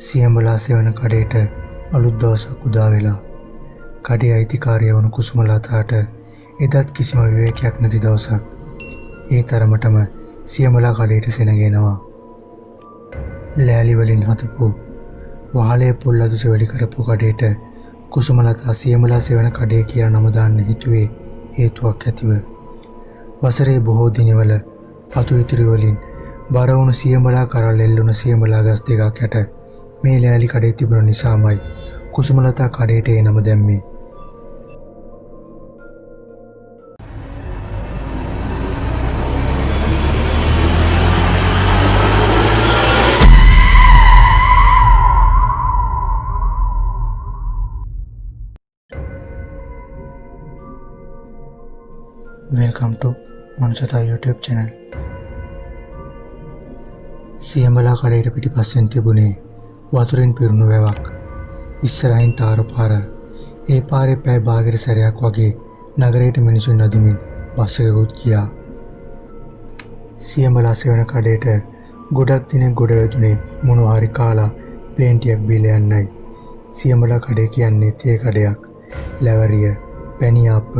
සියඹලා සෙවන කඩේට අලුත් දවසක් උදා වෙලා. කඩේ අයිතිකාරය වුණු කුසුමලතාට එදත් කිසිම විවේකයක් නැති දවසක්. ඒ තරමටම සියඹලා කඩේට සෙනගෙනවා. ලෑලි වලින් හදපු වහලේ පොල්ලතු සෙවලි කරපු කඩේට කුසුමලතා සියඹලා සෙවන කඩේ කියලා නම දාන්න හිතුවේ හේතුවක් ඇතිව. වසරේ බොහෝ දිනවල පතු ඉතිරි වලින් බර වුණු සියඹලා කරල් එල්ලුණ සියඹලා ගස් දෙකක් යට මේ ලෑලි කඩේ තිබුණ නිසාමයි කුසුමලතා කඩේට ඒ නම දැම්මේ. Welcome to Manusata YouTube channel. සියඹලා කඩේට පිටිපස්සෙන් තිබුණේ වතුරින් පිරුණු වැවක්. ඉස්සරහින් තාර පාර. ඒ පාරේ පැය භාගයකට සැරයක් වගේ නගරයට මිනිසුන් අදිමින් බස් එකකුත් ගියා. සියඹලා සෙවන කඩේට ගොඩක් දිනෙක ගොඩ වැදුනේ මොනවා හරි කාලා ප්ලේන් ටිකක් බීලා යන්නයි. සියඹලා කඩේ කියන්නේ තේ කඩයක්. ලැවරිය, පැණියාප්ප,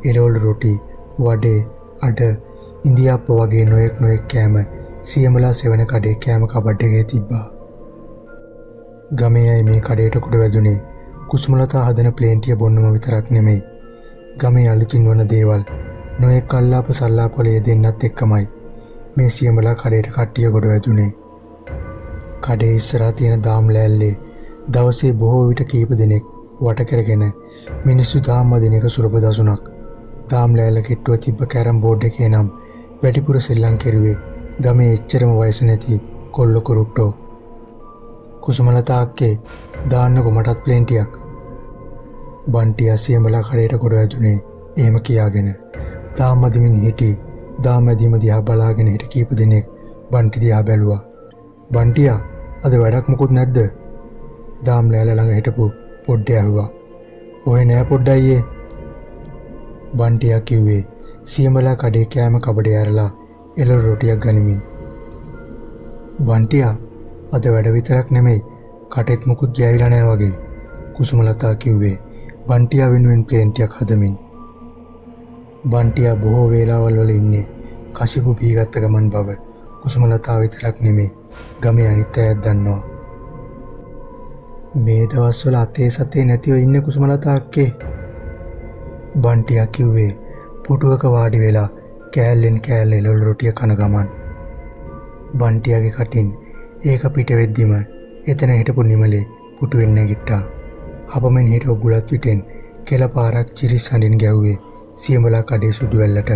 එළවලු රොටි, වඩේ, අඩ, ඉන්දියාප්ප වගේ නොයෙක් කෑම සියඹලා සෙවන කඩේ කෑම කබඩ් එකේ තිබ්බා. ගමේ අය මේ කඩේට කුඩ වැදුනේ කුසුමලතා හදන ප්ලේන් ටික බොන්නම විතරක් නෙමෙයි. ගමේ අලුතින් වන දේවල් නොයෙක් අල්ලාප සල්ලාපවල යෙදෙන්නත් එක්කමයි මේ සියඹලා කඩේට කට්ටිය ගොඩ වැදුනේ. කඩේ ඉස්සරහා තියෙන දාම් ලෑල්ලේ දවසේ බොහෝ විට කීප දෙනෙක් වට කරගෙන මිනිස්සු දාම් අදින එක සුලභ දසුණක්. දාම් ලෑල්ල කිට්ටුව තිබ්බ කැරම් බෝඩ් එකේ නම් වැඩිපුර සෙල්ලම් කෙරුවේ ගමේ එච්චරම වයස නැති කොල්ල කුරුට්ටෝ. කුසුමලතා අක්කේ දාන්නකො මටත් ප්ලේන් ටිකක්. බන්ටියා සියඹලා කඩේට ගොඩ වැදුනේ එහෙම කියාගෙන. දාම් අදිමින් හිටි දාම් අදීම දිහා බලාගෙන හිට කීප දෙනෙක් බන්ටි දිහා බැලුවා. බන්ටියා අද වැඩක් මොකුත් නැද්ද? දාම් ලෑල්ල ළඟ හිටපු පොඩ්ඩේ ඇහුවා. ඔය නෑ පොඩ්ඩයියේ. බන්ටියා කිව්වේ සියඹලා කඩේ කෑම කබඩේ ඇරලා එළවලු රොටියක් ගනිමින්. බන්ටියා අද වැඩ විතරක් නෙමෙයි කටෙත් මුකුත් ගෑවිලා නැහැ වගේ. කුසුමලතා කිව්වේ බන්ටියා වෙනුවෙන් ප්ලේන් ටිකක් හදමින්. බන්ටියා බොහෝ වේලාවල් වල ඉන්නේ කසිපු බීගත්ත ගමන් බව කුසුමලතා විතරක් නෙමෙයි ගමේ අනිත් අයත් දන්නවා. මේ දවස්වල අතේ සතේ නැතිව ඉන්නේ කුසුමලතා අක්කේ. බන්ටියා කිව්වේ පුටුවක වාඩි වෙලා කෑල්ලෙන් කෑල්ල එළවලු රොටිය කන ගමන්. බන්ටියාගේ කටින් ඒක පිට වෙද්දිම එතන හිටපු නිමලේ පුටුවෙන් නැගිට්ටා. හපමෙන් හිටපු බුලත් විටෙන් කෙල පාරක් චිරිස් හඬින් ගැව්වේ සියඹලා කඩේ සුදු වැල්ලට.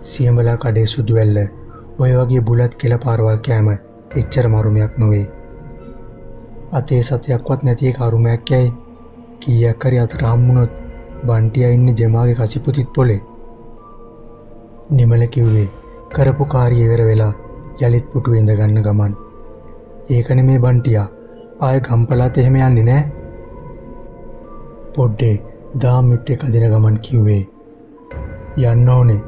සියඹලා කඩේ සුදු වැල්ල ඔය වගේ බුලත් කෙල පාරවල් කෑම එච්චර මරුමයක් නොවේ. අතේ සතයක්වත් නැති එක අරුමයක් යයි. කීයක් හරි අතට හම්බුනොත් බන්ටියා ඉන්නේ ජමාගේ කසිපුතිත් පොලේ. නිමල කිව්වේ කරපු කාර්යය ඉවර වෙලා යලිත් පුටුවේ ඉඳ ගන්න ගමන්. ඒක නෙමේ බන්ටියා. ආයෙ ගම්පලාත එහෙම යන්නේ නෑ. පොඩ්ඩේ දාම්මිත් එක්ක දින ගමන් කිව්වේ. යන්න ඕනේ.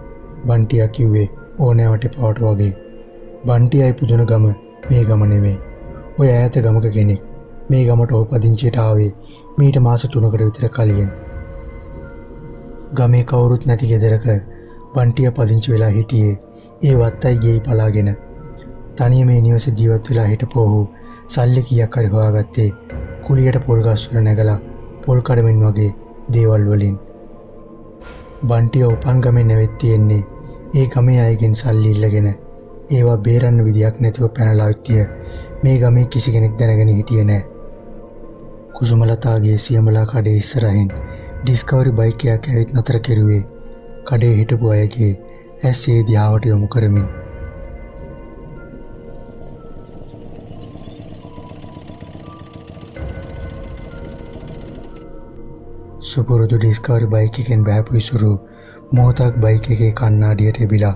බන්ටියා කිව්වේ ඕනෑ වටේ පවට වගේ. බන්ටියයි පුදුන ගම මේ ගම නෙමෙයි. ඔය ඈත ගමක කෙනෙක් මේ ගමට උපදින්චියට ආවේ මීට මාස 3කට විතර කලින්. ගමේ කවුරුත් නැති ගෙදරක බන්ටියා පදිංචි වෙලා හිටියේ ඒ වත්තයි ගෙයි පලාගෙන. තනියම මේ නිවසේ ජීවත් වෙලා හිටපු ඔහු සල්ලි කීයක් හරි හොයාගත්තේ කුලියට පොල් ගස් වල නැගලා පොල් කඩමින් වගේ දේවල් වලින්. බන්ටියා උපන් ගමේ නැවෙත් තියෙන්නේ ඒ ගමේ අයගෙන් සල්ලි ඉල්ලගෙන ඒවා බේරන්න විදියක් නැතිව පැනලා ඉතිය මේ ගමේ කිසි කෙනෙක් දැනගෙන හිටියේ නැහැ. කුසුමලතාගේ සියඹලා කඩේ ඉස්සරහින් ඩිස්කවරි බයික් එකක් ඇවිත් නතර කෙරුවේ කඩේ හිටපු අයගේ ඇස් ඒ දිහාවට යොමු කරමින්. සුපුරුදු ඩිස්කවරි බයික් එකෙන් බෑපු ඉසුරු මොහොතක් බයික් එකේ කණ්ණාඩියට එබිලා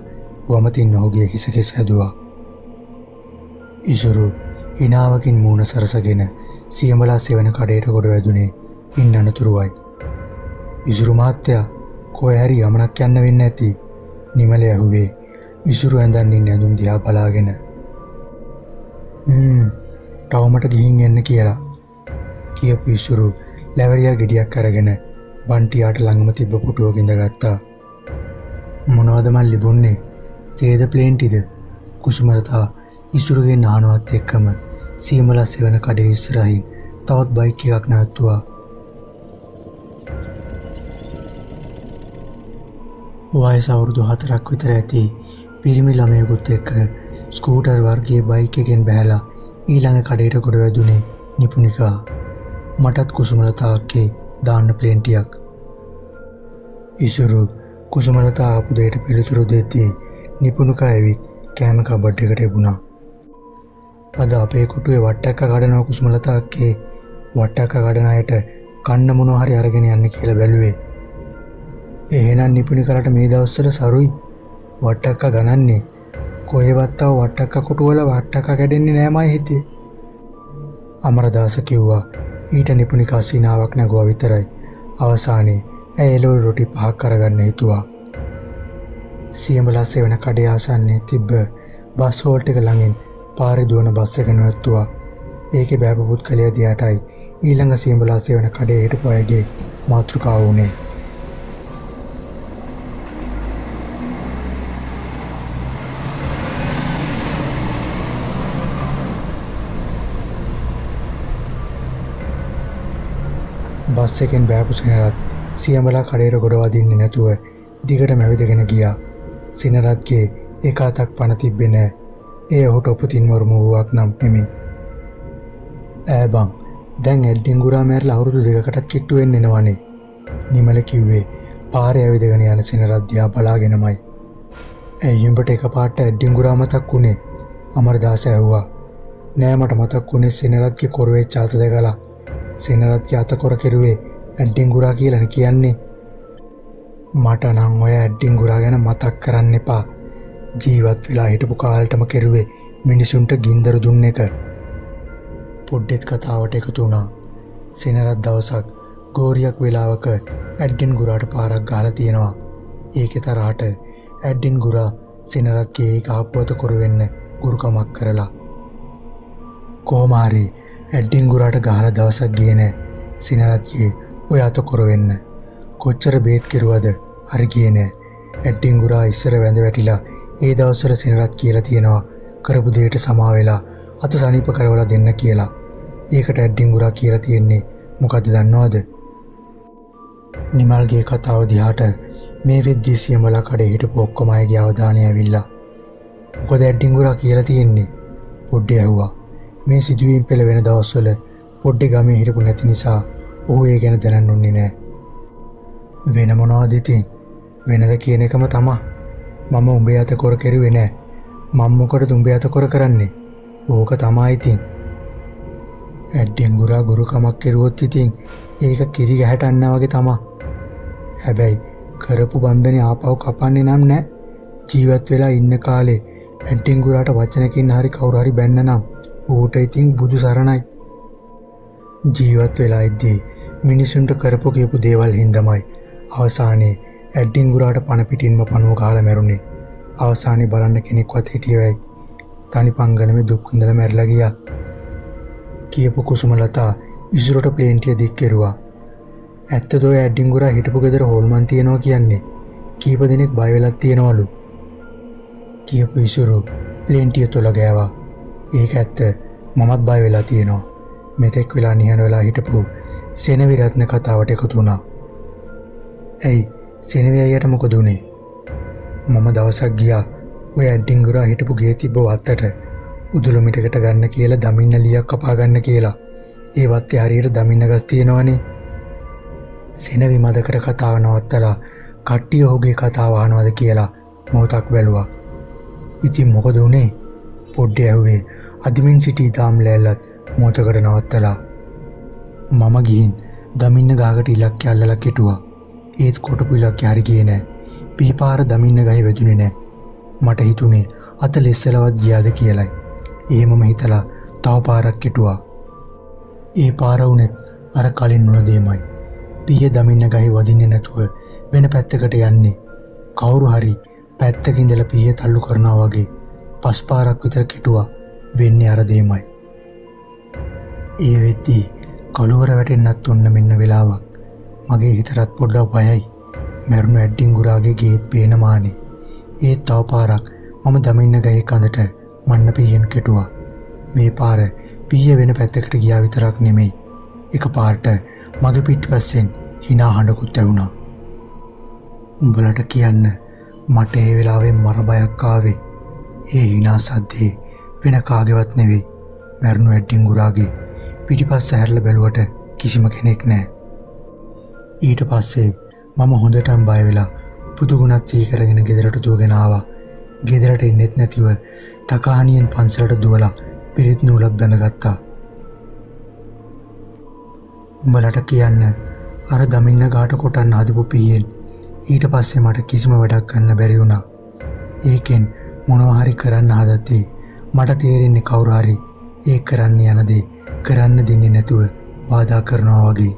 වමතින් ඔහුගේ හිසකෙස් හැදුවා. ඉසුරු හිනාවකින් මූණ සරසගෙන සියඹලා සෙවන කඩේට ගොඩ වැදුනේ ඉන්න අනතුරුවයි. ඉසුරු මහත්තයා කොහේ හරි යමනක් යන්න වෙන්න ඇති. නිමල ඇහුවේ ඉසුරු ඇඳන් ඉන්න ඇඳුම් දිහා බලාගෙන. ටවමට ගිහින් එන්න කියලා කියපු ඉසුරු ලැවරියා ගෙඩියක් අරගෙන බන්ටියාට ළඟම තිබ්බ පුටුවක ඉඳගත්තා. මොනවද මල්ලි බොන්නේ? තේද ප්ලේන්ටිද? කුසුමලතා ඉසුරුගෙන් අහනවත් එක්කම සියඹලා සෙවන කඩේ ඉස්සරහින් තවත් බයික් එකක් නැවතුවා. වයස අවුරුදු 4ක් විතර ඇති පිරිමි ළමයෙකුත් එක්ක ස්කූටර් වර්ගයේ බයික් එකෙන් බැහැලා ඊළඟ කඩේට ගොඩ වැදුනේ නිපුණිකා. මටත් කුසුමලතා අක්කේ දාන්න ප්ලේන්ටියක්. ඉසුරු කුසුමලතා ආපු දෙයට පිළිතුරු දෙද්දී නිපුණිකා ඇවිත් කෑම කබඩ් එකට එබුණා. අද අපේ කුටුවේ වට්ටක්ක කඩනවා කුසුමලතා අක්කේ. වට්ටක්ක කඩන අයට කන්න මොනවා හරි අරගෙන යන්න කියලා බැලුවේ. එහෙනම් නිපුණිකලට මේ දවස්වල සරුයි වට්ටක්ක ගණන්නේ. කොහෙවත් ආව වට්ටක්ක කොටුවල වට්ටක්ක කැඩෙන්නේ නෑමයි හිතේ. අමරදාස කිව්වා. ඊට නිපුණිකා සිනාවක් නැගුවා විතරයි. අවසානයේ ඇය එළවලු රොටි 5ක් කරගන්න හිතුවා. සියඹලා සෙවන කඩේ ආසන්නයේ තිබ්බ බස් හෝල්ට් එක ළඟින් පාරේ දුවන බස් එක නැවතුවා. ඒකේ බෑපු පුත්කලිය දිහාටයි ඊළඟ සියඹලා සෙවන කඩේ හිටපු අයගේ මාතෘකාව වුණේ. බස් එකෙන් බෑපු සෙනරත් සියඹලා කඩේට ගොඩ වදින්නේ නැතුව දිගටම ඇවිදගෙන ගියා. සෙනරත්ගේ එක අතක් පණ තිබ්බේ නෑ. ඒ ඔහුට උපතින්ම වුවක් නම් නෙමෙයි. ඈ බං දැන් ඇඩ්ඩින්ගුරා මැරලා අවුරුදු 2කටත් කිට්ටු වෙන්න එනවනේ. නිමල කිව්වේ පාරේ ඇවිදගෙන යන සෙනරත් දිහා බලාගෙනමයි. ඇයි උඹට එකපාරට ඇඩ්ඩින්ගුරා මතක් වුනේ? අමරදාස ඇහුවා. නෑ මට මතක් වුනේ සෙනරත්ගේ කොරවේ චාත දැකලා. සෙනරත්ගේ අත කොර කෙරුවේ ඇඩ්ඩින්ගුරා කියලානේ කියන්නේ. මට නම් ඔය ඇඩ්ඩින්ගුරා ගැන මතක් කරන්න එපා. ජීවත් වෙලා හිටපු කාලෙටම කෙරුවේ මිනිසුන්ට ගින්දර දුන්න එක. පොඩ්ඩෙත් කතාවට එකතු වුණා. සෙනරත් දවසක් ගෝරියක් වෙලාවක ඇඩ්ඩින්ගුරාට පාරක් ගහලා තියෙනවා. ඒකේ තරහට ඇඩ්ඩින්ගුරා සෙනරත්ගේ ඒ ගහපුවත කොර වෙන්න ගුරුකමක් කරලා. කොහොම හරි ඇඩ්ඩින්ගුරාට ගහලා දවසක් ගියේ නෑ. සෙනරත්ගේ ඔය අත කොර වෙන්න. කොච්චර බේත් කෙරුවද හරි ගියේ නෑ. ඇඩ්ඩින්ගුරා ඉස්සර වැඳ වැටිලා ඒ දවස්වල සෙනරත් කියලා තියෙනවා කරපු දෙයට සමා වෙලා අත සනීප කරවලා දෙන්න කියලා. ඒකට ඇඩ්ඩින්ගුරා කියලා තියෙන්නේ මොකද්ද දන්නවද? නිමල්ගේ කතාව දිහාට මේ වෙද්දී සියඹලා කඩේ හිටපු ඔක්කොම අයගේ අවධානය ඇවිල්ලා. මොකද ඇඩ්ඩින්ගුරා කියලා තියෙන්නේ? පොඩ්ඩේ ඇහුවා. මේ සිදුවීම් පෙළ වෙන දවස්වල පොඩ්ඩේ ගමේ හිටපු නැති නිසා ඔහු ඒ ගැන දැනන්නුන්නේ නෑ. වෙන මොනවද ඉතින්? වෙනද කියන එකම තමා. මම උඹේ අත කොර කෙරුවේ නෑ. මම මොකටද උඹේ අත කොර කරන්නේ? ඕක තමයි ඉතින්. ඇඩ්ඩින්ගුරා ගුරුකමක් කෙරුවොත් ඉතින් ඒක කිරි ගැහැට අන්නා වගේ තමා. හැබැයි කරපු බන්ධනේ ආපහු කපන්නේ නම් නෑ. ජීවත් වෙලා ඉන්න කාලේ ඇඩ්ඩින්ගුරාට වචනකින් හරි කවුරු හරි බැන්න නම් ඌට ඉතින් බුදු සරණයි. ජීවත් වෙලා ඉද්දී මිනිසුන්ට කරපු කියපු දේවල් හින්දමයි අවසානයේ ඇඩ්ඩින්ගුරාට පණ පිටින්ම පණුව ගහලා මැරුණේ. අවසානයේ බලන්න කෙනෙක්වත් හිටියේ වෙයි. තනි පංගනමේ දුක් විඳලා මැරිලා ගියා. කියපු කුසුමලතා ඉසුරට ප්ලේන්ටිය දික් කෙරුවා. ඇත්තද ඔය ඇඩ්ඩින්ගුරා හිටපු ගෙදර හොල්මන් තියනවා කියන්නේ? කීප දෙනෙක් බය වෙලක් තියනවලු. කියපු ඉසුරු ප්ලේන්ටිය තොල ගෑවා. ඒක ඇත්ත. මමත් බය වෙලා තියෙනවා. මෙතෙක් වෙලා නිහඬ වෙලා හිටපු සෙනවි රත්න කතාවට එකතු වුණා. ඇයි සෙනවි අයියට මොකද උනේ? මම දවසක් ගියා ඔය ඇඩ්ඩින්ගුරා හිටපු ගේ තිබ්බ වත්තට උදුළු මිටකට ගන්න කියලා දමින්න ලියක් කපා ගන්න කියලා. ඒ වත්තේ හරියට දමින්න ගස් තියෙනවනේ. සෙනවි මදකට කතාව නවත්තලා කට්ටිය ඔහුගේ කතාව අහනවද කියලා මොහොතක් බැලුවා. ඉතින් මොකද උනේ? පොඩ්ඩේ ඇහුවේ. අදිමින් සිටි දාම් ලෑල්ලත් මොහොතකට නවත්තලා. මම ගිහින් දමින්න ගහකට ඉලක්කය අල්ලලා කෙටුවා. ඒත් කොටපු ඉලක්කය හරි ගියේ නෑ. පීපාර දමින්න ගහේ වැදුනේ නෑ. මට හිතුනේ අත ලෙස්සලවත් ගියාද කියලයි. එහෙමම හිතලා තව පාරක් කෙටුවා. ඒ පාර උනේත් අර කලින් වුණ දෙයමයි. පීය දමින්න ගහේ වදින්නේ නැතුව වෙන පැත්තකට යන්නේ. කවුරු හරි පැත්තක ඉඳලා පීය තල්ලු කරනවා වගේ පස් පාරක් විතර කෙටුවා. වෙන්නේ අර දෙයමයි. ඒ වෙද්දී කළුවර වැටෙන්නත් ඔන්න මෙන්න වෙලාවක්. මගේ හිතටත් පොඩ්ඩක් බයයි. මැරුණු ඇඩ්ඩින් ගුරාගේ ගේත් පේන මානේ. ඒත් තව පාරක් මම දමින්න ගහේ කඳට මන්න පීයෙන් කෙටුවා. මේ පාර පීය වෙන පැත්තකට ගියා විතරක් නෙමෙයි. එක පාරට මගේ පිටිපස්සෙන් hina හඬකුත් ඇහුණා. උඹලට කියන්න මට ඒ වෙලාවේ මර බයක් ආවේ. ඒ hina සද්දේ වෙන කාගේවත් නෙවෙයි. මැරුණු ඇඩ්ඩින් ගුරාගේ. පිටිපස්ස හැරලා බැලුවට කිසිම කෙනෙක් නැහැ. ඊට පස්සේ මම හොඳටම බය වෙලා පුදුගුණත් සිහි කරගෙන ගෙදරට දුවගෙන ආවා. ගෙදරට එන්නෙත් නැතිව තකාහනියෙන් පන්සලට දුවලා පිරිත් නූලක් බැඳගත්තා. උඹලට කියන්න අර දමින්න ගාට කොටන්න හදපු පීයෙන් ඊට පස්සේ මට කිසිම වැඩක් කරන්න බැරි වුණා. ඒකෙන් මොනවා හරි කරන්න හදද්දී මට තේරෙන්නේ කවුරු හරි ඒ කරන්න යන දේ කරන්න දෙන්නේ නැතුව බාධා කරනවා වගේ.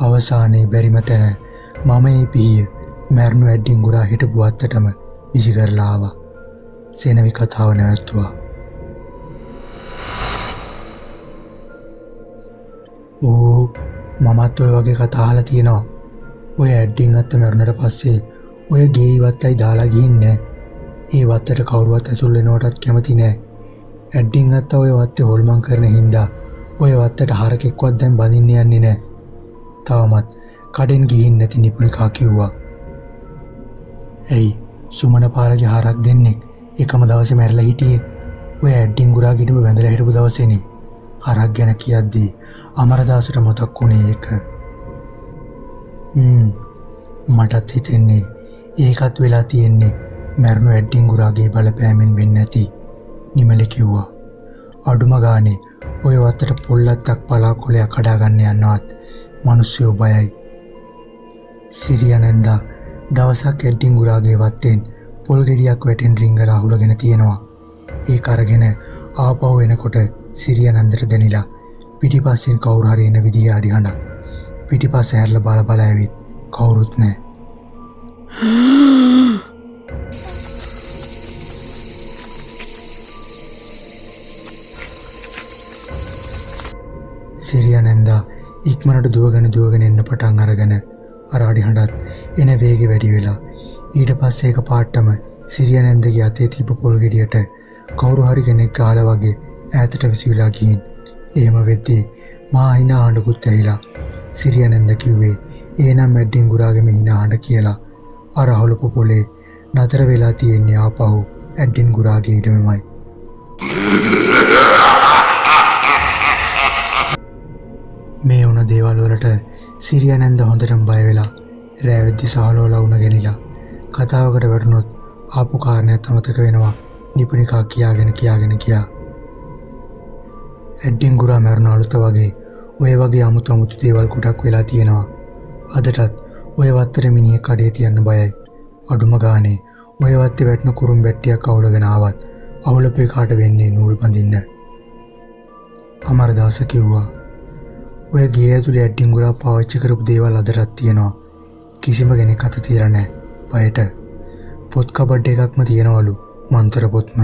අවසානයේ බැරිම තැන මම මේ පීය මැරුණු ඇඩ්ඩින් ගුරා හිටපු අත්තටම විසි කරලා ආවා. සෙනවි කතාව නැවැත්තුවා. මමත් ඔය වගේ කතා අහලා තියෙනවා. ඔය ඇඩ්ඩින් අත්ත මැරුණට පස්සේ ඔය ගේ ඉවත්තයි දාලා ගිහින්නේ. ඒ වත්තට කවුරුවත් ඇතුල් වෙනවටත් කැමති නෑ. ඇඩ්ඩින් අත්ත ඔය වත්තේ හොල්මන් කරන හින්දා ඔය වත්තට හරකෙක්වත් දැන් බඳින්න යන්නේ නෑ. තවමත් කඩෙන් ගිහින් නැති නිපුණිකා කිව්වා. "ඇයි සුමන පාලගේ හරක් දෙන්නෙක් එකම දවසේ මැරලා හිටියේ? ඔය ඇඩ්ඩින් ගුරා ගෙඩිම වැඳලා හිටපු දවසේනේ." හරක් ගැන කියද්දී අමරදාසට මතක් වුණේ ඒක. මටත් හිතෙන්නේ ඒකත් වෙලා තියෙන්නේ මැරුණු ඇඩ්ඩින් ගුරාගේ බලපෑමෙන් වෙන්නේ නැති. නිමල කිව්වා. අඩුම ගානේ ඔය වත්තට පොල්ලත්තක් පලාකොලයක් කඩා ගන්න යනවත් මිනිස්සු බයයි. සිරියා නැන්දා දවසක් ඇඩ්ඩින් ගුරාගේ වත්තෙන් පොල් ගෙඩියක් වැටෙන් රිංගලා අහුලගෙන තියෙනවා. ඒක අරගෙන ආපහු එනකොට සිරියා නන්දට දැනිලා පිටිපස්සෙන් කවුරු හරි එන විදිය අඩි හඬක්. පිටිපස්ස හැරලා බල ඇවිත් කවුරුත් නැහැ. සිරියා නැන්දා ඉක්මනට දුවගෙන එන්න පටන් අරගෙන අර අඩි හඬත් එන වේගෙ වැඩි වෙලා ඊට පස්සේ එක පාටම සිරියා නැන්දගේ අතේ තිබ්බ පොල් ගෙඩියට කවුරු හරි කෙනෙක් ගාලා වගේ ඈතට විසිරලා ගිහින් එහෙම වෙද්දී මා hina හඬකුත් ඇහිලා සිරියා නැන්ද කිව්වේ "ඒනම් ඇඩ්ඩින් ගුරාගේම hina හඬ" කියලා. අර අහලපු පොලේ නතර වෙලා තියෙන්නේ ආපහු ඇඩ්ඩින් ගුරාගේ ඉඩමයි. මේ වුණ දේවල් වලට සිරියා නැන්ද හොඳටම බය වෙලා රෑවෙද්දි සහලෝලා වුණ ගෙනිලා කතාවකට වැටුනොත් ආපු කාරණයක් අමතක වෙනවා. නිපුණිකා කියාගෙන ගියා. ඇඩ්ඩින් ගුරා මැරුණ අලුත වගේ ඔය වගේ අමුතු දේවල් ගොඩක් වෙලා තියෙනවා. අදටත් ඔය වත්තේ මිනිහෙක් කඩේ තියන්න බයයි. අඩුම ගානේ ඔය වත්තේ වැටෙන කුරුම් බැට්ටියක් අවුලගෙන ආවත් අවුලපේ කාට වෙන්නේ නූල් බඳින්න. අමරදාස කිව්වා. ඔය ගේ ඇතුලේ ඇඩ්ඩින් ගුරා පාවිච්චි කරපු දේවල් අදටත් තියෙනවා. කිසිම කෙනෙක් අත තියලා නැහැ. බයට පොත් කබඩ් එකක්ම තියනවලු. මන්තර පොත්ම.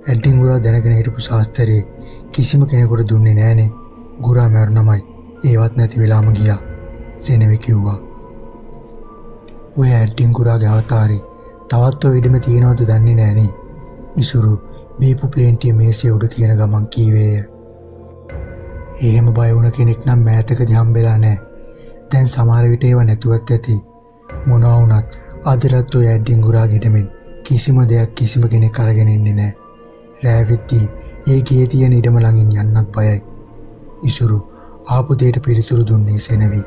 ඇඩ්ඩින් ගුරා දැනගෙන හිටපු ශාස්ත්‍රයේ කිසිම කෙනෙකුට දුන්නේ නැහනේ. ගුරා මැරුණමයි. ඒවත් නැති වෙලාම ගියා. සෙනවි කිව්වා. ඔය ඇඩ්ඩින් ගුරාගේ අවතාරේ තවත් ඔය ඉඩම තියෙනවද දන්නේ නැහනේ. ඉසුරු බීපු ප්ලේන්ටිය මේසේ උඩ තියෙන ගමන් කීවේය. එහෙම බය වුණ කෙනෙක් නම් මෑතකදී හම්බෙලා නැහැ. දැන් සමහර විට ඒව නැතුවත් ඇති. මොනවා වුණත් අදටත් ඔය ඇඩ්ඩින් ගුරාගේ ඉඩමෙන් කිසිම දෙයක් කිසිම කෙනෙක් අරගෙන ඉන්නේ නැහැ. රෑවෙද්දී ඒ ගේ තියෙන ඉඩම ළඟින් යන්නත් බයයි. ඉසුරු ආපු දෙයට පිළිතුරු දුන්නේ සෙනවි.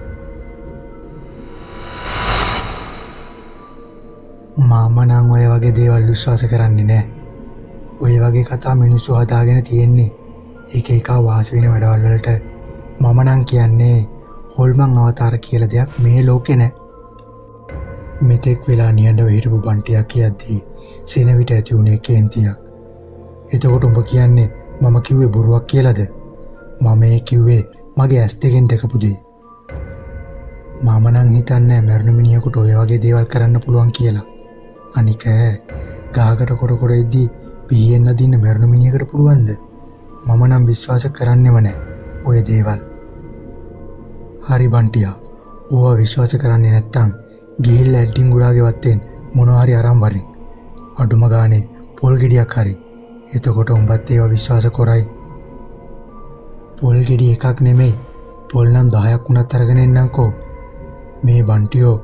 මම නම් ඔය වගේ දේවල් විශ්වාස කරන්නේ නැහැ. ඔය වගේ කතා මිනිස්සු හදාගෙන තියෙන්නේ එක වාසි වෙන වැඩවල් වලට. මම නම් කියන්නේ හොල්මන් අවතාර කියලා දෙයක් මේ ලෝකේ නැහැ. මෙතෙක් වෙලා නියඬව හිටපු බන්ටියක් කියද්දී සෙනවිට ඇති වුණේ කේන්තියක්. එතකොට උඹ කියන්නේ මම කිව්වේ බොරුවක් කියලාද? මම ඒ කිව්වේ මගේ ඇස් දෙකෙන් දැකපු දේ. මම නම් හිතන්නේ මරණ මිනිහෙකුට ඔය වගේ දේවල් කරන්න පුළුවන් කියලා. අනික ගහකට කොට ඉද්දී පිහියෙන් නදින්න මරණ මිනිහෙකුට පුළුවන්ද? මම නම් විශ්වාස කරන්නෙම නෑ ඔය දේවල්. හරි බන්ටියා. ඕවා විශ්වාස කරන්නේ නැත්තම් ගිහිල්ලා ඇඩ්ඩින් ගුරාගේ වත්තෙන් මොනවා හරි අරන් වරින්. අඩුම ගානේ පොල් ගෙඩියක් හරි. එතකොට උඹත් ඒවා විශ්වාස කරයි. පොල් ගෙඩි එකක් නෙමෙයි. පොල් නම් 10ක් වුණත් අරගෙන එන්නම්කෝ. මේ බන්ටියෝ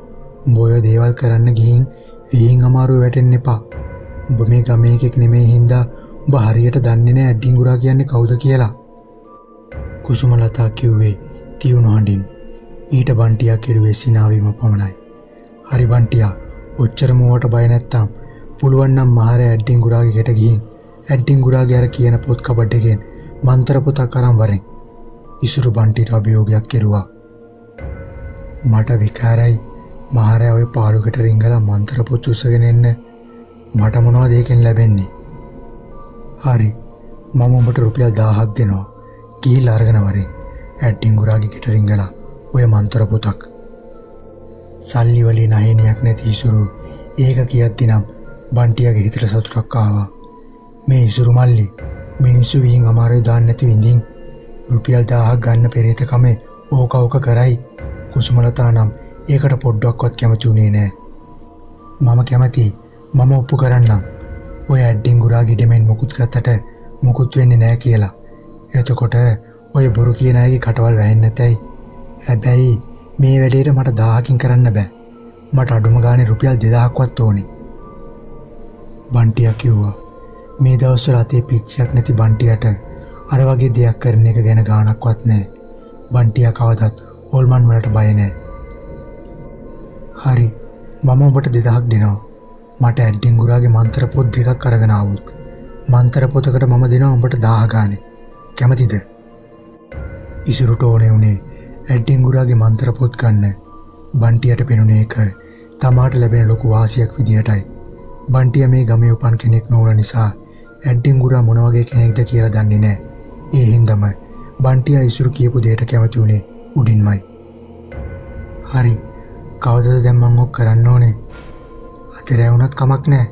උඹ ඔය දේවල් කරන්න ගිහින් විහිං අමාරුවේ වැටෙන්න එපා. උඹ මේ ගමේ එකෙක් නෙමෙයි හින්දා උඹ හරියට දන්නේ නැහැ ඇඩ්ඩින් ගුරා කියන්නේ කවුද කියලා. කුසුමලතා කිව්වේ තියුණු හඬින්. ඊට බන්ටියා කිරුවේ සිනාවීම පමණයි. හරි බන්ටියා, ඔච්චර මොවට බය නැත්තම් පුළුවන් නම් මහරයා ඇඩ්ඩින් ගුරාගේ ගෙට ගිහින් ඇඩ්ඩින් ගුරාගේ අර කියන පොත් කබඩ් එකෙන් මන්ත්‍ර පොතක් අරන් වරෙන්. ඉසුරු බන්ටිට අභියෝගයක් කෙරුවා. මට විකාරයි මහරයා ඔය පාළුකට රිංගලා මන්ත්‍ර පොත් උස්සගෙන එන්න. මට මොනවද ඒකෙන් ලැබෙන්නේ? හරි, මම උඹට රුපියල් 1000ක් දෙනවා. ගිහිල්ලා අරගෙන වරෙන්. ඇඩ්ඩින් ගුරාගේ ගෙට රිංගලා ඔය මන්ත්‍ර පොතක්. සල්ලි වලින් නැහෙනියක් නැති ඉසුරු ඒක කියද්දි නම් බන්ටියාගේ හිතට සතුටක් ආවා. මේ ඉසුරු මල්ලි මිනිස්සු විහිං අමාරුවේ දාන්න නැති විඳින් රුපියල් 1000ක් ගන්න පෙරේත කමේ ඕක කරයි. කුසුමලතා නම් ඒකට පොඩ්ඩක්වත් කැමති උනේ නෑ. මම කැමති, මම ඔප්පු කරන්නම්. ඔය ඇඩ්ඩින් ගුරාගේ ඩෙමෙන් මුකුත් ගත්තට මුකුත් වෙන්නේ නෑ කියලා. එතකොට ඔය බොරු කියන අයගේ කටවල් වැහෙන්නේ නැතයි. හැබැයි මේ වැඩේට මට 1000කින් කරන්න බෑ. මට අඩුම ගානේ රුපියල් 2000ක්වත් ඕනේ. බන්ටියා කිව්වා. මේ දවස්වල අතේ පිච්චයක් නැති බන්ටියට අර වගේ දෙයක් කරන එක ගැන ගාණක්වත් නැහැ. බන්ටියා කවදත් හොල්මන් වලට බය නැහැ. හරි, මම ඔබට 2000ක් දෙනවා. මට ඇඩ්ඩින් ගුරාගේ මන්ත්‍ර පොත් දෙකක් අරගෙන ආවොත්. මන්ත්‍ර පොතකට මම දෙනවා ඔබට 1000 ගානේ. කැමතිද? ඉසුරුට ඕනේ උනේ ඇඩ්ඩින් ගුරාගේ මන්ත්‍ර පොත් ගන්න. බන්ටියට පෙනුනේ ඒක තමාට ලැබෙන ලොකු වාසියක් විදියටයි. බන්ටියා මේ ගමේ උපන් කෙනෙක් නොවන නිසා ඇඩ්ඩින් ගුරා මොන වගේ කෙනෙක්ද කියලා දන්නේ නැහැ. ඒ හින්දාම බන්ටියා ඉසුරු කියපු දෙයට කැමති උනේ උඩින්මයි. හරි, කවදද දැන් මං ඔක් කරන්න ඕනේ? අතරේ වුණත් කමක් නැහැ.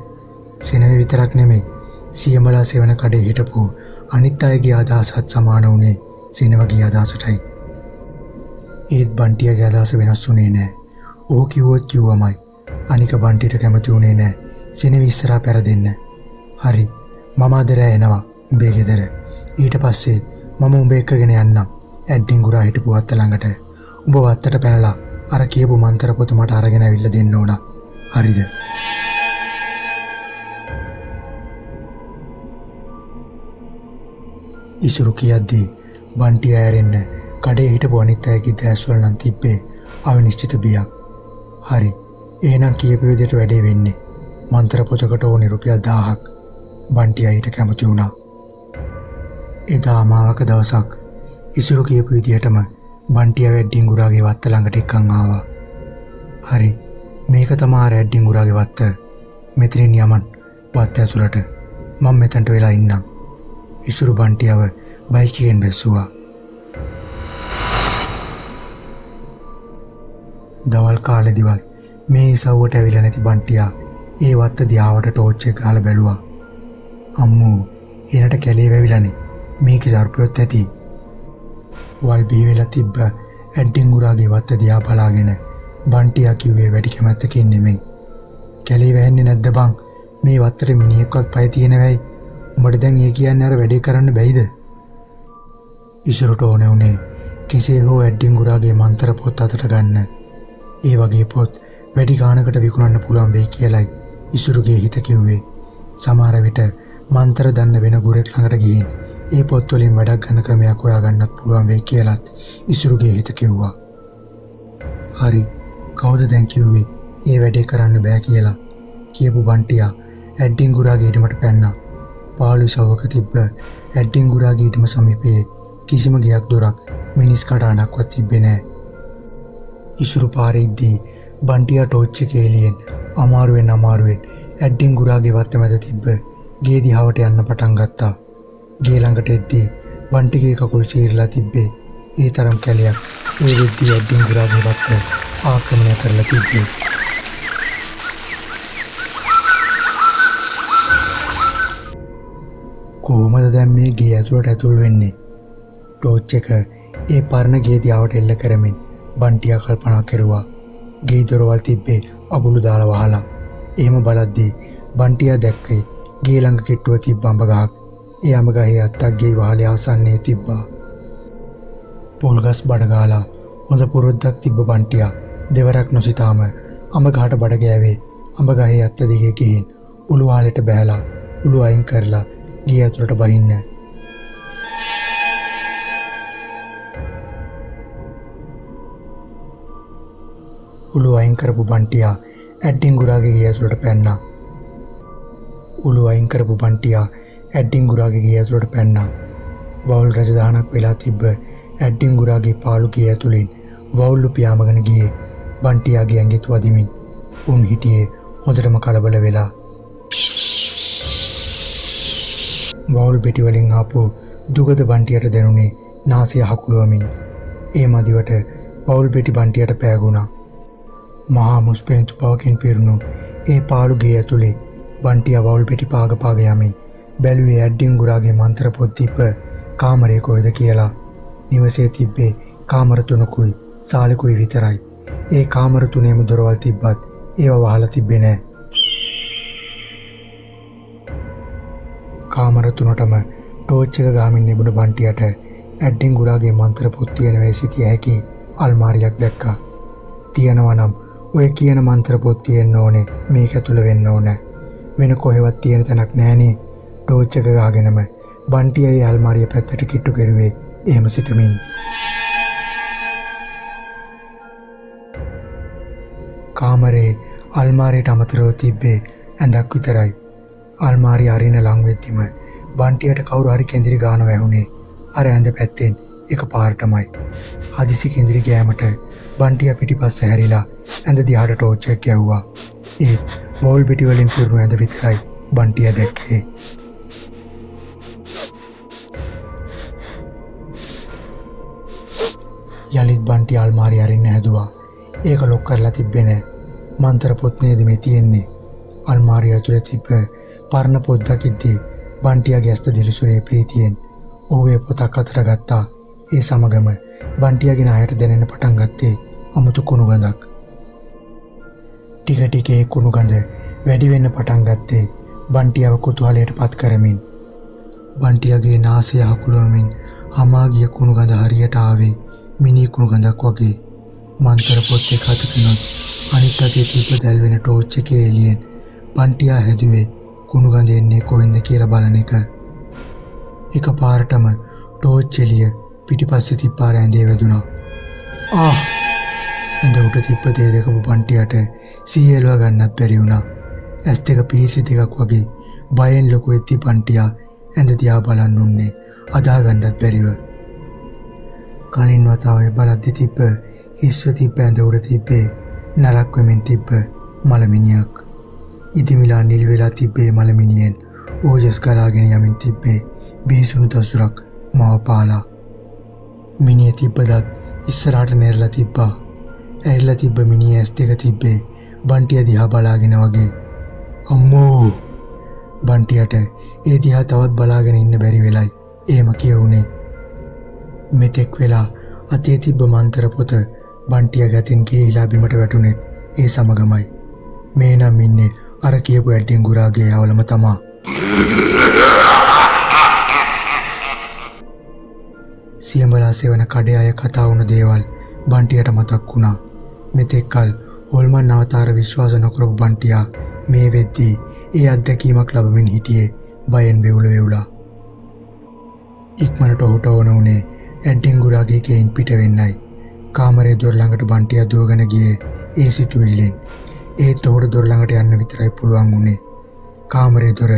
සෙනවේ විතරක් නෙමෙයි, සියඹලා සෙවන කඩේ හිටපු අනිත් අයගේ අදහසත් සමාන උනේ සෙනවගේ අදහසටයි. ඒත් බන්ටියාගේ අදහස වෙනස් වුණේ නැහැ. ඕ කිව්වොත් කිව්වමයි. අනික බන්ටිට කැමති උනේ නැහැ සෙනව ඉස්සරහා පෙරදෙන්න. හරි, මම අද රෑ එනවා උඹේ ගෙදර. ඊට පස්සේ මම උඹ එක්කගෙන යන්නම් ඇඩ්ඩින් ගුරා හිටපු වත්ත ළඟට. උඹ වත්තට පැනලා අර කියපු මන්ත්‍ර පොත මට අරගෙන අවිල්ල දෙන්න ඕන. හරිද? ඉසුරු කියද්දී බන්ටියා ඇරෙන්න කඩේ හිටපු අනිත් අයගේ දැස්වල නම් තිබ්බේ අවිනිශ්චිත බියක්. හරි, එහෙනම් කියපු විදිහට වැඩේ වෙන්නේ. මන්ත්‍ර පොතකට ඕනේ රුපියල් 1000ක්. බන්ටියා ඊට කැමති වුණා. එදා මාවක දවසක් ඉසුරු කියපු විදිහටම බන්ටියා ඇඩ්ඩින් ගුරාගේ වත්ත ළඟට එක්කන් ආවා. හරි, මේක තමයි ඇඩ්ඩින් ගුරාගේ වත්ත. මෙතනින් යමන් වත්ත ඇතුළට. මම මෙතනට වෙලා ඉන්නම්. ඉසුරු බන්ටියාව බයික් එකෙන් බැස්සුවා. දවල් කාලෙදිවත් මේ ඉසව්වට ඇවිල්ලා නැති බන්ටියා ඒ වත්ත දිහාවට ටෝච් එක ගහලා බැලුවා. අම්මෝ, එනට කැලේ වැවිලානේ. මේකේ සර්පයොත් ඇති. වල් බී වෙලා තිබ්බ ඇඩ්ඩින් ගුරාගේ වත්ත දිහා බලාගෙන බන්ටියා කිව්වේ වැඩි කැමැත්තකින් නෙමෙයි. කැලේ වැහෙන්නේ නැද්ද බං? මේ වත්තට මිනිහෙක්වත් පය තියෙන වෙයි. උඹට දැන් ඒ කියන්නේ අර වැඩේ කරන්න බැයිද? ඉසුරුට ඕනේ උනේ කෙසේ හෝ ඇඩ්ඩින් ගුරාගේ මන්ත්‍ර පොත් අතට ගන්න. ඒ වගේ පොත් වැඩි ගානකට විකුණන්න පුළුවන් වෙයි කියලයි ඉසුරුගේ හිත කිව්වේ. සමහර විට මන්ත්‍ර දන්න වෙන ගුරෙක් ළඟට ගිහින් ඒ පොත් වලින් වැඩක් ගන්න ක්‍රමයක් හොයාගන්නත් පුළුවන් වෙයි කියලාත් ඉසුරුගේ හිත කිව්වා. හරි, කවුද දැන් කිව්වේ ඒ වැඩේ කරන්න බෑ කියලා? කියපු බන්ටියා ඇඩ්ඩින් ගුරාගේ ඉඩමට පැන්නා. පාළු සවක තිබ්බ ඇඩ්ඩින් ගුරාගේ ඉඩම සමීපයේ කිසිම ගයක් දොරක් මිනිස් කඩානක්වත් තිබ්බේ නෑ. ඉසුරු පාරේ ඉද්දී බන්ටියා ටෝච් එකේ එළියෙන් අමාරුවෙන් ඇඩ්ඩින් ගුරාගේ වත්ත මැද තිබ්බ ගේ දිහාවට යන්න පටන් ගත්තා. ගේ ළඟට එද්දී බන්ටිගේ කකුල් සීරලා තිබ්බේ ඒ තරම් කැලයක්. ඒ වෙද්දී ඇඩ්ඩින් ගුරාගේ වත්ත ආක්‍රමණය කරලා තිබ්බේ. කොහොමද දැන් මේ ගේ ඇතුළට ඇතුල් වෙන්නේ? ටෝච් එක ඒ පරණ ගේ දිහාට එල්ල කරමින් බන්ටියා කල්පනා කෙරුවා. ගේ දොරවල් තිබ්බේ අබුළු දාලා වහලා. එහෙම බලද්දී බන්ටියා දැක්කේ ගේ ළඟ කිට්ටුව තිබ්බ අඹ ගහක්. ඒ අඹ ගහේ අත්තක් ගේ වහලේ ආසන්නයේ තිබ්බා. පොල් ගස් බඩ ගාලා හොඳ පුරුද්දක් තිබ්බ බන්ටියා දෙවරක් නොසිතාම අඹ ගහට බඩ ගෑවේ. අඹ ගහේ අත්ත දිගේ ගිහින් උළු වහලට බැහැලා උළු අයින් කරලා ගේ ඇතුළට බහින්න. උළු අයින් කරපු බන්ටියා ඇඩ්ඩින්ගුරාගේ ගේ ඇතුළට පැන්නා. උළු අයින් කරපු බන්ටියා ඇඩ්ඩින්ගුරාගේ ගේ ඇතුළට පැන්නා. වවුල් රජදානක් වෙලා තිබ්බ ඇඩ්ඩින්ගුරාගේ පාළු ගේ ඇතුළින් වවුල්ලු පියාඹගෙන ගියේ බන්ටියාගේ ඇඟිත් වදිමින්. උන් හිටියේ හොඳටම කලබල වෙලා. වවුල් පිටි වලින් ආපු දුගද බන්ටියට දැනුනේ නාසය හකුලවමින්. ඒ මදිවට වවුල් පිටි බන්ටියට පෑගුණා. මහා මුස්පේන්තු බවකින් පිරුණු ඒ පාළු ගේ ඇතුලේ බන්ටියා වවුල් පිටි පාග යමින් බැලුවේ ඇඩ්ඩින්ගුරාගේ මන්ත්‍ර පොත් තිබ්බ කාමරේ කොහෙද කියලා. නිවසේ තිබ්බේ කාමර 3කුයි සාලෙකුයි විතරයි. ඒ කාමර 3ේම දොරවල් තිබ්බත් ඒවා වහලා තිබ්බේ නැහැ. කාමර 3ටම ටෝච් එක ගාමින් නිබුණ බන්ටියට ඇඩ්ඩින්ගුරාගේ මන්ත්‍ර පොත් තියෙන වෙසිතිය හැකි අල්මාරියක් දැක්කා. තියනවා නම් ඔය කියන මන්ත්‍ර පොත් තියෙන්න ඕනේ මේක ඇතුළ වෙන්න ඕනේ. වෙන කොහෙවත් තියෙන තැනක් නැහනේ. ටෝච් එක ගාගෙනම බන්ටියා ඒ අල්මාරිය පැත්තට කිට්ටු කෙරුවේ එහෙම සිතමින්. කාමරේ අල්මාරියට අමතරව තිබ්බේ ඇඳක් විතරයි. අල්මාරිය අරින ලං වෙද්දිම බන්ටියට කවුරු හරි කෙඳිරි ගානවා ඇහුනේ. අර ඇඳ පැත්තෙන් එකපාරටමයි. හදිසි කෙඳිරි ගෑමට බන්ටියා පිටිපස්ස හැරිලා ඇඳ දිහාට ටෝච් එක ගැව්වා. ඒත් වෝල් පිටි වලින් පුරුණු ඇඳ විතරයි බන්ටියා දැක්කේ. යලිත් බන්ටියා අල්මාරිය අරින්න හැදුවා. ඒක ලොක් කරලා තිබ්බේ නෑ. මන්ත්‍ර පොත් නේද මේ තියෙන්නේ. අල්මාරිය ඇතුලේ තිබ්බ පරණ පොත් දකිද්දී බන්ටියාගේ ඇස් දිලිසුනේ ප්‍රීතියෙන්. ඔහු ඒ පොතක් අතට ගත්තා. ඒ සමගම බන්ටියාගේ නායට දැනෙන්න පටන් ගත්තේ අමුතු කුණු ගඳක්. ටික ටික ඒ කුණු ගඳ වැඩි වෙන්න පටන් ගත්තේ බන්ටියාව කුතුහලයට පත් කරමින්. බන්ටියාගේ නාසය හකුලවමින් හමා ගිය කුණු ගඳ හරියට ආවේ මිනි කුණු ගඳක් වගේ. මන්තර පොත් එක අතකිනුත් අනිත් අතේ තිබ්බ දැල්වෙන ටෝච් එකේ එළියෙන් බන්ටියා හැදුවේ කුණු ගඳ එන්නේ කොහෙන්ද කියලා බලන එක. එකපාරටම ටෝච් එළිය පිටිපස්සේ තිබ්බ ඇඳේ වැදුනා. ඇඳ උඩ තිබ්බ දේ දැකපු බන්ටියාට සිහිය එලව ගන්නත් බැරි වුණා. ඇස් දෙක පීසි දෙකක් වගේ බයෙන් ලොකු වෙච්ච බන්ටියා ඇඳ දිහා බලන් උන්නේ අදා ගන්නත් බැරිව. කලින් වතාවේ බලද්දි තිබ්බ හිස්ව තිබ්බ ඇඳ උඩ තිබ්බේ නරක් වෙමින් තිබ්බ මලමිනියක්. ඉදිමිලා නිල් වෙලා තිබ්බේ මලමිනියෙන් ඕජස් ගලාගෙන යමින් තිබ්බේ බීසුණු දසුරක් මාව පාලා. මිනිය තිබ්බ දත් ඉස්සරහට නෙරලා තිබ්බා. ඇරිලා තිබ්බ මිනිය ඇස් දෙක තිබ්බේ බන්ටියා දිහා බලාගෙන වගේ. අම්මෝ! බන්ටියට ඒ දිහා තවත් බලාගෙන ඉන්න බැරි වෙලයි එහෙම කියවුනේ. මෙතෙක් වෙලා අතේ තිබ්බ මන්තර පොත බන්ටියා ගැතින් ගිලිහිලා බිමට වැටුනේත් ඒ සමගමයි. මේ නම් ඉන්නේ අර කියපු ඇඩ්ඩින්ගුරාගේ යවලම තමා. සියඹලා සෙවන කඩේ අය කතා වුණ දේවල් බන්ටියට මතක් වුණා. මෙතෙක් කල හොල්මන් අවතාර විශ්වාස නොකරපු බන්ටියා මේ වෙද්දී ඒ අත්දැකීමක් ලැබමින් හිටියේ බයෙන් වෙවුලා. ඉක්මනට ඔහුට ඕන උනේ ඇඩ්ඩින්ගුරාගේ ගෙයින් පිට වෙන්නයි. කාමරේ දොර ළඟට බන්ටියා දුවගෙන ගියේ ඒ සිතුවිල්ලෙන්. ඒත් ඔහුට දොර ළඟට යන්න විතරයි පුළුවන් උනේ. කාමරේ දොර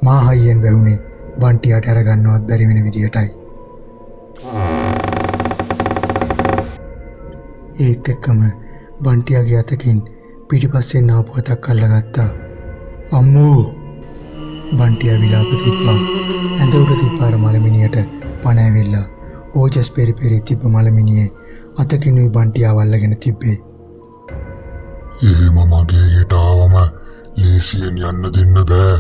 මාහයියෙන් වැහුනේ බන්ටියාට අරගන්නවත් බැරි වෙන විදියටයි. ඒත් එක්කම බන්ටියාගේ අතකින් පිටිපස්සෙන් ආපු අතක් අල්ලගත්තා. අම්මෝ! බන්ටියා විලාප තිබ්බා. ඇඳ උඩ තිබ්බ අර මලමිනියට පණ ඇවිල්ලා ඕජස් පෙරි තිබ්බ මලමිනියේ අතකිනුයි බන්ටියාව අල්ලගෙන තිබ්බේ. එහෙම මගේ ගෙට ආවම ලේසියෙන් යන්න දෙන්න බෑ.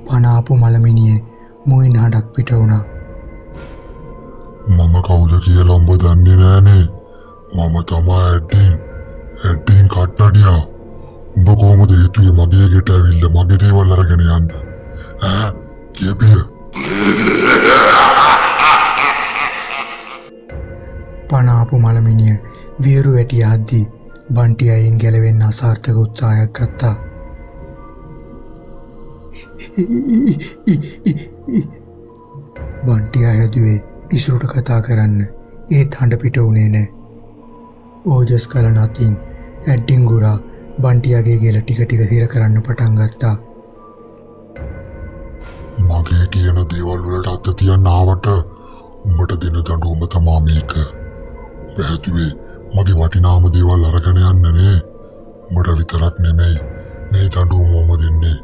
පණ ආපු මලමිනියේ මුවින් හඬක් පිට වුණා. මම කවුද කියලා උඹ දන්නේ නෑනේ. මම තමයි ඇඩ්ඩින් කට්ටඩියා. උඹ කොහොමද හිතුවේ මගේ ගෙට ඇවිල්ලා මගේ දේවල් අරගෙන යන්න? කියපිය. පණ ආපු මලමිනිය වියරු වැටි යද්දී බන්ටි අයින් ගැලවෙන්න අසාර්ථක උත්සාහයක් ගත්තා. බන්ටි හැදුවේ ඉසුරුට කතා කරන්න. ඒත් හඬ පිට වුණේ නෑ. ඕජස් කලන අතින් ඇඩ්ඩින් ගුරා බන්ටියාගේ ගෙල ටික ටික හිර කරන්න පටන් ගත්තා. මගේ කියන දේවල් වලට අත තියන්න ආවට උඹට දෙන දඬුවම තමා මේක. උඹ හැදුවේ මගේ වටිනාම දේවල් අරගෙන යන්න නේ. උඹට විතරක් නෙමෙයි මේ දඬුවමම දෙන්නේ.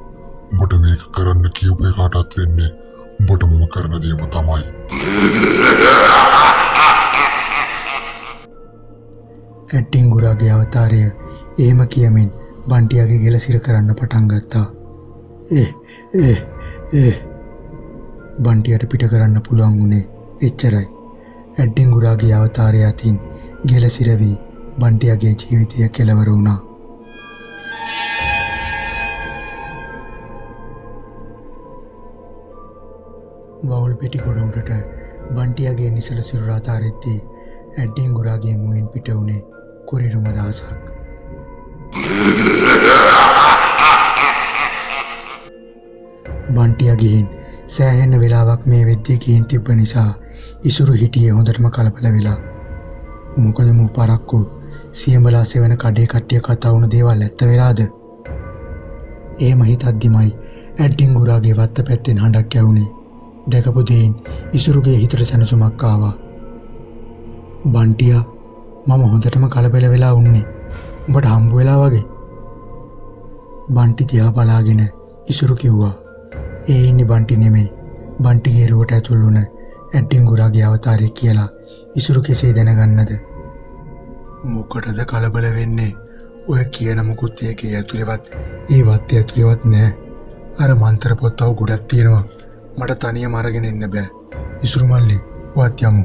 උඹට මේක කරන්න කියපු එකටත් වෙන්නේ උඹට මම කරන දේම තමයි. ඇඩ්ඩින් ගුරාගේ අවතාරය එහෙම කියමින් බන්ටියාගේ ගෙල සිර කරන්න පටන් ගත්තා. බන්ටියට පිට කරන්න පුළුවන් වුණේ එච්චරයි. ඇඩ්ඩින් ගුරාගේ අවතාරය අතින් ගෙල සිරවී බන්ටියාගේ ජීවිතය කෙලවර වුණා. වවුල් පෙටි ගොඩ උඩට බන්ටියාගේ නිසල සිරුර අතාරෙද්දී ඇඩ්ඩින් ගුරාගේ මුවෙන් පිට වුණේ කුරිරුම දහසක්. බන්ටියා ගිහින් සෑහෙන වෙලාවක් මේ වෙද්දී ගිහින් තිබ්බ නිසා ඉසුරු හිටියේ හොඳටම කලබල වෙලා. මොකද මූ පරක්කු සියඹලා සෙවන කඩේ කට්ටිය කතා වුණ දේවල් ඇත්ත වෙලාද? එහෙම හිතද්දිමයි ඇඩ්ඩින් ගුරාගේ වත්ත පැත්තෙන් හඬක් ඇහුනේ. දැකපු දෙයින් ඉසුරුගේ හිතට සැනසුමක් ආවා. බන්ටියා මම හොඳටම කලබල වෙලා උන්නේ. උඹට හම්බ වෙලා වගේ. බන්ටි දිහා බලාගෙන ඉසුරු කිව්වා. ඒ ඉන්නේ බන්ටි නෙමෙයි. බන්ටිගේ රුවට ඇතුල් වුණ ඇඩ්ඩින් ගුරාගේ අවතාරය කියලා ඉසුරු කෙසේ දැනගන්නද? මොකටද කලබල වෙන්නේ? ඔය කියන මුකුත් ඒකේ ඇතුලේවත් ඒ වත්තේ ඇතුලේවත් නෑ. අර මන්ත්‍ර පොත්තව ගොඩක් තියෙනවා. මට තනියම අරගෙන එන්න බෑ. ඉසුරු මල්ලි වත් යමු.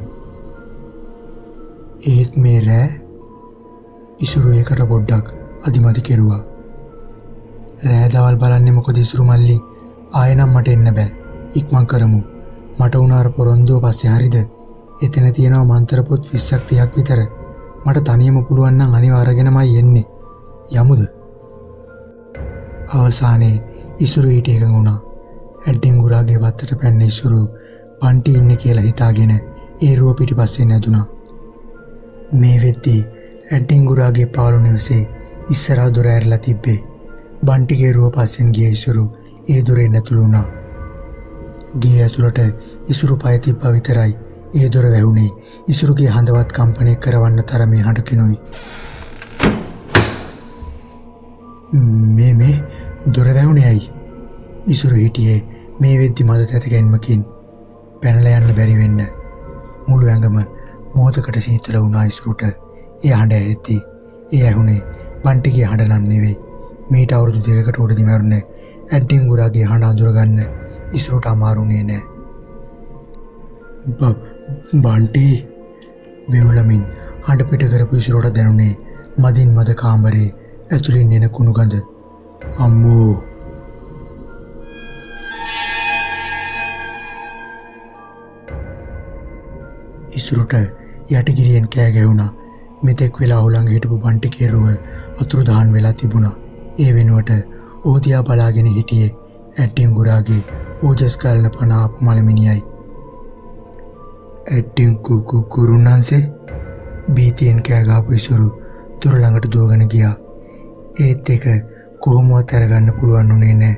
ඒත් මේ රෑ ඉසුරු ඒකට පොඩ්ඩක් අදිමදි කෙරුවා. රෑ දවල් බලන්නේ මොකද ඉසුරු මල්ලි? ආයෙ නම් මට එන්න බෑ. ඉක්මන් කරමු. මට උන අර පොරොන්දුව පස්සේ හරිද? එතන තියෙනවා මන්ත්‍ර පොත් 20ක් 30ක් විතර. මට තනියම පුළුවන් නම් අනිවාර්යයෙන්මයි එන්නේ. යමුද? අවසානයේ ඉසුරු ඊට එකඟ වුණා. ඇඩ්ඩින් ගුරාගේ වත්තට පැන්න ඉසුරු බන්ටි ඉන්නේ කියලා හිතාගෙන ඒ රුව පිටිපස්සේ නැදුණා. මේ වෙද්දී ඇඩ්ඩින් ගුරාගේ පාළු නිවසේ ඉස්සරහා දොර ඇරලා තිබ්බේ. බන්ටිගේ රුව පස්සෙන් ගිය ඉසුරු ඒ දොරෙන් ඇතුළු වුණා. ගේ ඇතුළට ඉසුරු පය තිබ්බා විතරයි. ඒ දොර වැහුනේ ඉසුරුගේ හඳවත් කම්පනය කරවන්න තරමේ හඬකිනුයි. මේ දොර වැහුනේ ඇයි? ඉසුරු හිටියේ මේ වෙද්දි මද තැතිගැන්මකින්. පැනලා යන්න බැරි වෙන්න මුළු ඇඟම මොහොතකට සීතල වුණා ඉසුරුට. ඒ හඬ ඇහෙද්දී ඒ ඇහුනේ බන්ටිගේ හඬ නම් නෙවෙයි. මීට අවුරුදු 2කට උඩදී මැරුණේ ඇඩ්ඩින් ගුරාගේ හඬ අඳුරගන්න ඉසුරුට අමාරුනේ නෑ. බන්ටි වෙවුලමින් හඬ පිට කරපු ඉසුරුට දැනුනේ මදින් මද කාමරේ ඇතුලින් එන කුණු ගඳ. අම්මෝ! ඉසුරුට යටිගිරියෙන් කෑ ගැහුණා. මෙතෙක් වෙලා හුලං හිටපු බන්ටිගේ රුව අතුරුදහන් වෙලා තිබුණා. ඒ වෙනුවට ඕදියා බලාගෙන හිටියේ ඇඩ්ඩින් ගුරාගේ ඕජස් ගලන පණ ආපු මලමිනියයි. ඇඩ්ඩින් කුරුණන්සේ බීතියෙන් කෑ ගහපු ඉසුරු දොර ළඟට දුවගෙන ගියා. ඒත් ඒක කොහොමවත් අරගන්න පුළුවන් උනේ නෑ.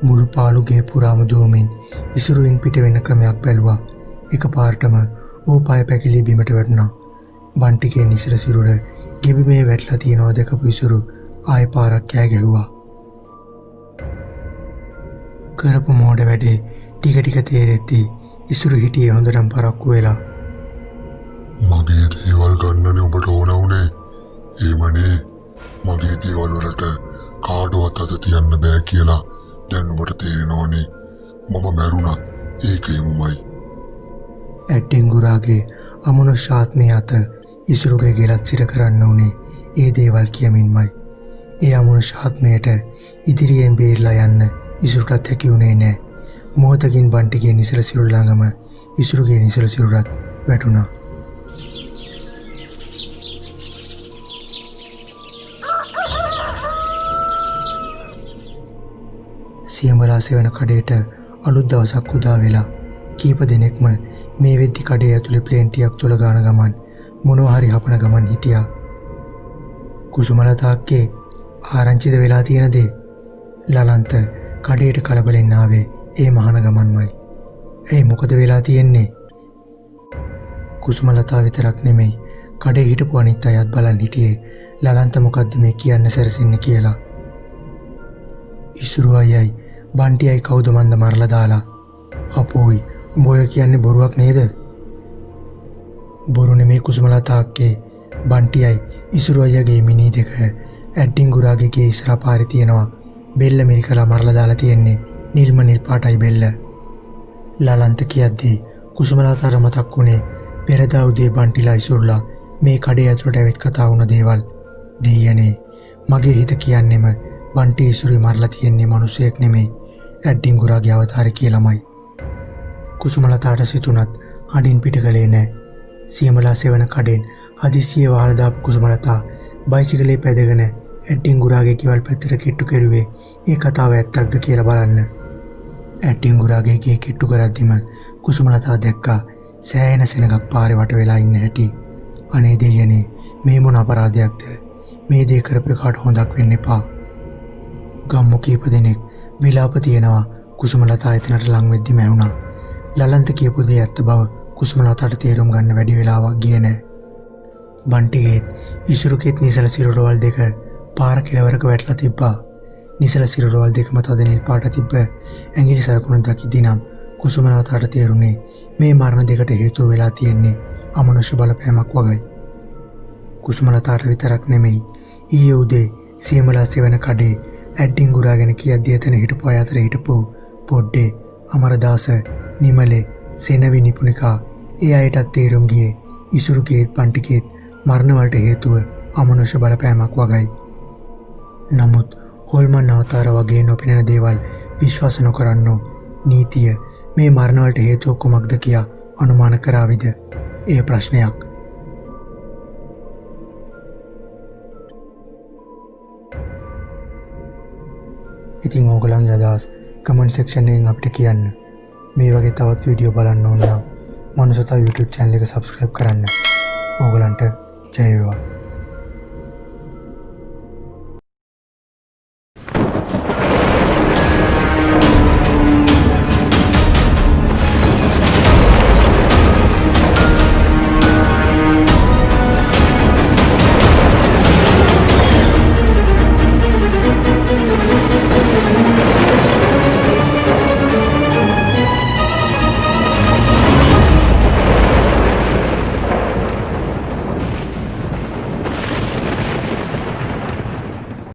මුළු පාළුගේ පුරාම දුවමින් ඉසුරුවෙන් පිට වෙන ක්‍රමයක් බැලුවා. එකපාරටම ඌ පය පැකිලි බිමට වැටුණා. බන්ටිගේ නිසල සිරුර ගෙබිමේ වැටලා තියෙනවා දැකපු ඉසුරු ආයෙ පාරක් කෑ ගැහුවා. කරපු මෝඩ වැඩේ ටික ටික තේරෙද්දී ඉසුරු හිටියේ හොඳටම පරක්කු වෙලා. මගේ දේවල් ගන්නනේ ඔබට ඕන වුණේ. එහෙමනේ මගේ දේවල් වලට කාටවත් අත තියන්න බෑ කියලා දැන් ඔබට තේරෙනවනේ. මම මැරුණා ඒකෙමමයි. ඇඩ්ඩින්ගුරාගේ අමනුෂ්‍යාත්මය අත ඉසුරුගේ ගෙලත් සිර කරන්න උනේ ඒ දේවල් කියමින්මයි. ඒ අමනුෂ්‍යාත්මයට ඉදිරියෙන් බේරලා යන්න ඉසුරුටත් හැකි වුණේ නෑ. මොහොතකින් බන්ටිගේ නිසල සිරුර ළඟම ඉසුරුගේ නිසල සිරුරත් වැටුණා. සියඹලා සෙවන කඩේට අලුත් දවසක් උදා වෙලා කීප දෙනෙක්ම මේ වෙද්දි කඩේ ඇතුලේ ප්ලේන් ටිකක් තුල ගාන ගමන් මොනවා හරි හපන ගමන් හිටියා. කුසුමලතාක්කේ ආරංචිද වෙලා තියෙන දේ ලලන්ත කඩේට කලබලෙන් ආවේ ඒ මහන ගමන්මයි. ඒ මොකද වෙලා තියෙන්නේ? කුසුමලතා විතරක් නෙමෙයි කඩේ හිටපු අනිත් අයත් බලන් හිටියේ ලලන්ත මොකද්ද මේ කියන්න සැරසෙන්නේ කියලා. ඉසුරු අයයි බන්ටියයි කවුද මන්ද මරලා දාලා? අපෝයි උඹ ඔය කියන්නේ බොරුවක් නේද? බොරු නෙමේ කුසුමලතාක්කේ බන්ටියයි ඉසුරු අයගේ මිනි දෙක ඇඩ්ඩින්ගුරාගේ ගේ ඉස්සරහා පාරේ තියෙනවා. බෙල්ල මිරිකලා මරලා දාලා තියෙන්නේ නිල්ම නිල් පාටයි බෙල්ල. ලලන්ත කියද්දී කුසුමලතාට මතක් වුණේ පෙරදා උදේ බන්ටිලා ඉසුරුලා මේ කඩේ ඇතුළට ඇවිත් කතා වුණ දේවල්. දෙයියනේ මගේ හිත කියන්නේම බන්ටි ඉසුරුයි මරලා තියෙන්නේ මිනිසෙක් නෙමෙයි ඇඩ්ඩින්ගුරාගේ අවතාරය කියලාමයි. කුසුමලතාට සිතුණත් හඬින් පිට කළේ නැහැ. සියඹලා සෙවන කඩෙන් හදිස්සියේ වහලා දාපු කුසුමලතා බයිසිකලේ පැදගෙන ඇඩ්ඩින්ගුරාගේ ගෙවල් පැත්තට කිට්ටු කෙරුවේ ඒ කතාව ඇත්තක්ද කියලා බලන්න. ඇඩ්ඩින්ගුරාගේ ගේ කිට්ටු කරද්දිම කුසුමලතා දැක්කා සෑහෙන සෙනගක් පාරේ වට වෙලා ඉන්න හැටි. අනේ දෙයනේ මේ මොන අපරාධයක්ද? මේ දේ කරපු කාට හොඳක් වෙන්න එපා. ගම්මු කීප දෙනෙක් විලාප තියනවා කුසුමලතා එතනට ලං වෙද්දිම ඇහුණා. ලලන්ත කියපු දේ ඇත්ත බව කුසුමලතාට තේරුම් ගන්න වැඩි වෙලාවක් ගියේ නැහැ. බන්ටිගේත් ඉසුරුකෙත් නිසල සිරුරවල් දෙක පාර කෙළවරක වැටලා තිබ්බා. නිසල සිරුරවල් දෙකම තද නිල් පාට තිබ්බ ඇඟිලි සලකුණු දකිද්දී නම් කුසුමලතාට තේරුණේ මේ මරණ දෙකට හේතුව වෙලා තියෙන්නේ අමනුෂ්‍ය බලපෑමක් වගයි. කුසුමලතාට විතරක් නෙමෙයි ඊයේ උදේ සියඹලා සෙවන කඩේ ඇඩ්ඩින්ගුරා ගැන කියද්දී එතන හිටපු අය අතර හිටපු පොඩ්ඩේ අමරදාස නිමලේ සෙනවි නිපුණිකා ඒ අයටත් තේරුම් ගියේ ඉසුරුකේත් බන්ටිකේත් මරණ වලට හේතුව අමනුෂ්‍ය බලපෑමක් වගයි. නමුත් හොල්මන් අවතාර වගේ නොපෙනෙන දේවල් විශ්වාස නොකරන්නෝ නීතිය මේ මරණ වලට හේතුව කුමක්ද කියා අනුමාන කරාවිද? ඒ ප්‍රශ්නයක්. ඉතින් ඕගොල්ලන්ගේ අදහස් කමෙන්ට් සෙක්ෂන් එකෙන් අපිට කියන්න. මේ වගේ තවත් වීඩියෝ බලන්න ඕන නම් මනුසතා YouTube channel එක subscribe කරන්න. ඕගොල්ලන්ට ජය වේවා.